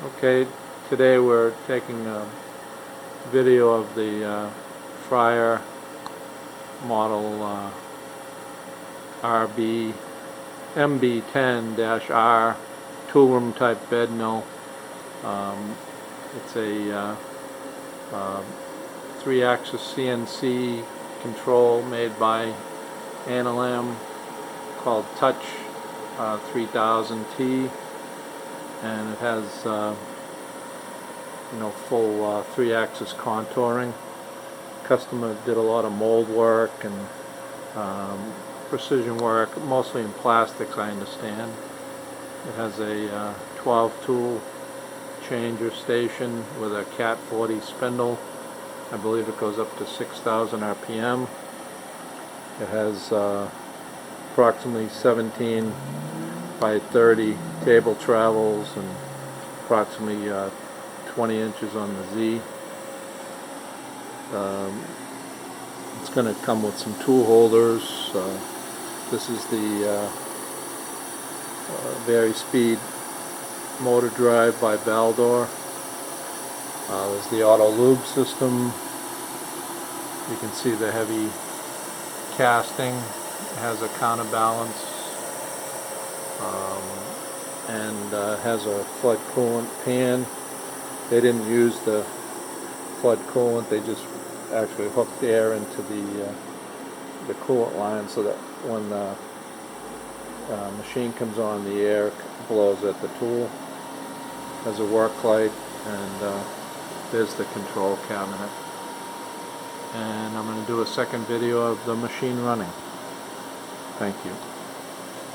Okay, today we're taking a video of the FRYER model MB10-R toolroom type bed mill. It's a 3-axis CNC control made by Anilam called Touch 3000T, and it has full 3-axis contouring. Customer did a lot of mold work and precision work, mostly in plastics, I understand. It has a 12 tool changer station with a Cat 40 spindle. I believe it goes up to 6,000 RPM. It has approximately 17 by 30 table travels and approximately 20 inches on the Z. It's going to come with some tool holders. This is the Vari-Speed motor drive by Baldor. There's the auto lube system. You can see the heavy casting. It has a counterbalance and has a flood coolant pan. They didn't use the flood coolant, they just actually hooked air into the coolant line so that when the machine comes on, the air blows at the tool. Has a work light, and there's the control cabinet. And I'm going to do a second video of the machine running. Thank you.